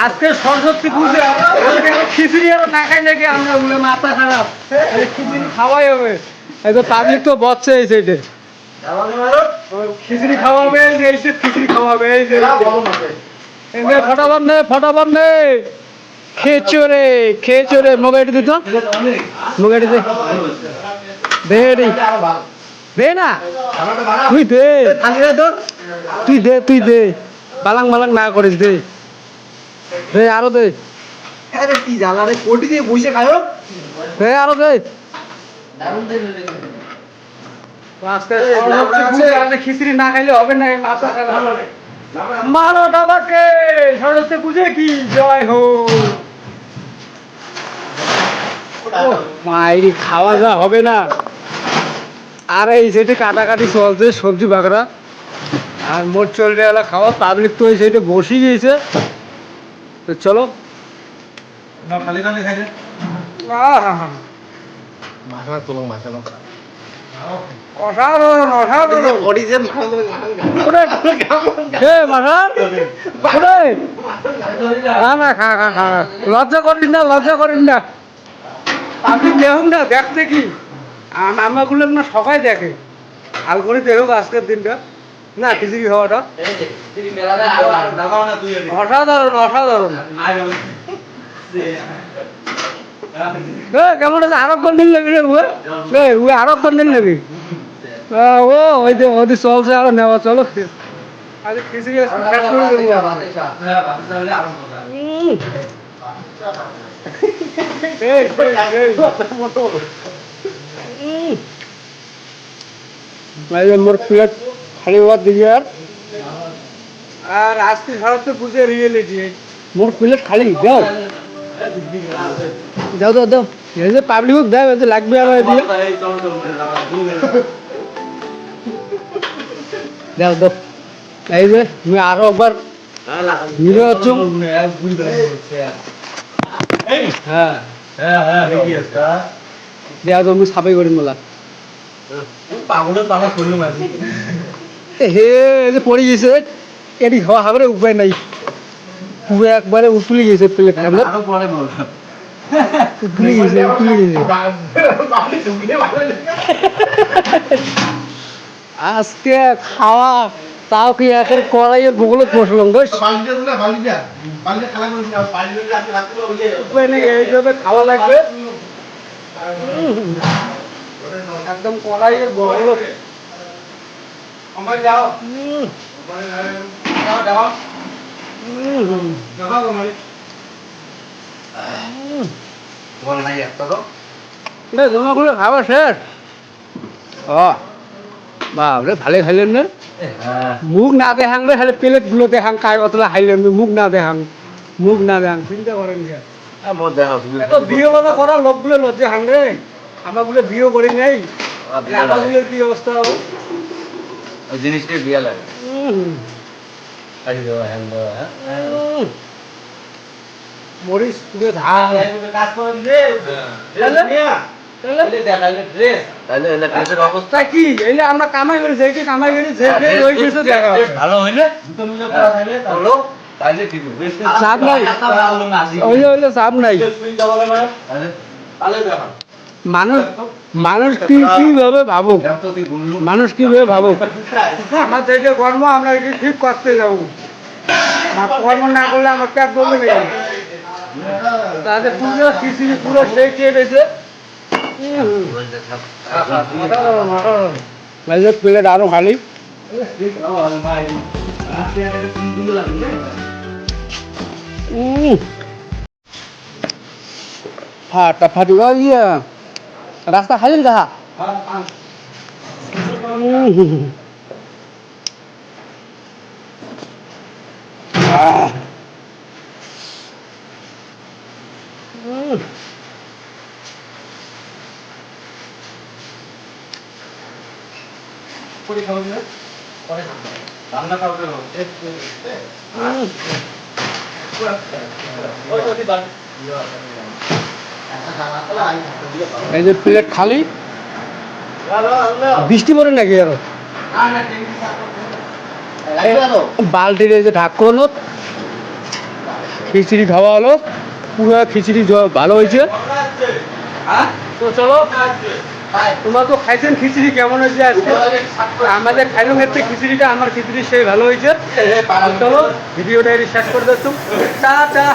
আজকে সরস্বতী পুজো খিচুড়ি আর না খাই নাকি আমরা মাথা খারাপ খিচুড়ি খাওয়াই হবে এই তো পাবলিক তো বসছে এই সাইডে খিচুড়ি খাওয়াবে এই যে খিচুড়ি খাওয়াবে এই যে ফটাফট নে খেচরে মোবাইল দিত মোবাইল দে দে দে না তুই দে বালাং না করিস দে দে আরো দে কি জ্বালা রে কোটি দিয়ে বসে খায় দে আরো দে আজকে খিচুড়ি না খাইলে হবে না মাথা খারাপ মারো দাদাকে সরস্বতী পুজো কি জয় হো মায়েরি খাওয়া যাওয়া হবে না আর এই সাইডে কাটাকাটি চলছে সবজি বাগড়া আর মোট চলবে এলা খাওয়া পাবলিক তো এই সাইডে বসে গিয়েছে তো চলো লজ্জা করিস না আপনি দেখুন না দেখতে কি আমাগুলো না সবাই দেখে আল করে দেখুক আজকের দিনটা না খিচুড়ি খাওয়াটা অসাধারণ কেমন আছে আরো কন্দিন লাগি রে আরো কন্দিন লাগি ও ওই চলছে আরো নেওয়া চলো আজ খিচুড়ি মোর প্লেট খালি হওয়ার দিকে আর আজকে সারা তো পুজো রিয়েলিটি মোর প্লেট খালি দাও এই যে পাবলিক দাও এই যে লাগবে আর দাও এই যে তুমি আরো একবার হিরো আছো হ্যাঁ দেয়া তো আমি সাবাই করিম বলা হে যে পড়ে গেছে এটি হওয়া হবে উপায় নাই পুরো একবারে উতলে গেছে প্লেট উতলে গেছে আজকে খাওয়া তাও কি একের কড়াইয়ের বগলত বসলাম এইভাবে খাওয়া লাগবে একদম কড়াইয়ের বগলত যাও তোমাগুলো খাবার শেষ বাবরে ভালে খাইলেন না মুখ না দেখাং রে খালি প্লেট গুলো দেখাং কাই অতলা খাইলেন মুখ না দেখাং চিন্তা করেন বিয়ে বাবা করার লোকগুলো লজ্জা হাং রে আমাগুলো বিয়ে করি নাই আমাগুলোর কি অবস্থা হবে জিনিসটা বিয়া লাগে মরিচ পুরো ধান কাজ করে দে অবস্থা কি এলে আমরা কামাই করি যে কামাই করি যে ওই কিছু দেখা ভালো হইলে চাপ নাই হইলে চাপ নাই মানুষ কিভাবে ভাবুক আমার যে কর্ম আমরা ঠিক করতে যাবো কর্ম না করলে আমার পেট বলবে নেই তাদের পুরো খিচুড়ি পুরো সেই খেয়ে রয়েছে প্লেট আরো খালি ফাটি ইয়ে রাস্তা খাইলেন কাহা এই যে প্লেট খালি বৃষ্টি পড়ে নাকি আরো বালতির এই যে ঢাকনত খিচুড়ি খাওয়া হলো, পুরো খিচুড়ি ভালো হয়েছে। তো চলো, তোমরা তো খাইছেন খিচুড়ি কেমন হয়েছে আজকে? আমাদের খাইলাম হচ্ছে খিচুড়িটা, আমার খিচুড়ি সেই ভালো হয়েছে। চলো ভিডিওটা শেষ করে দিচ্ছি, টাটা।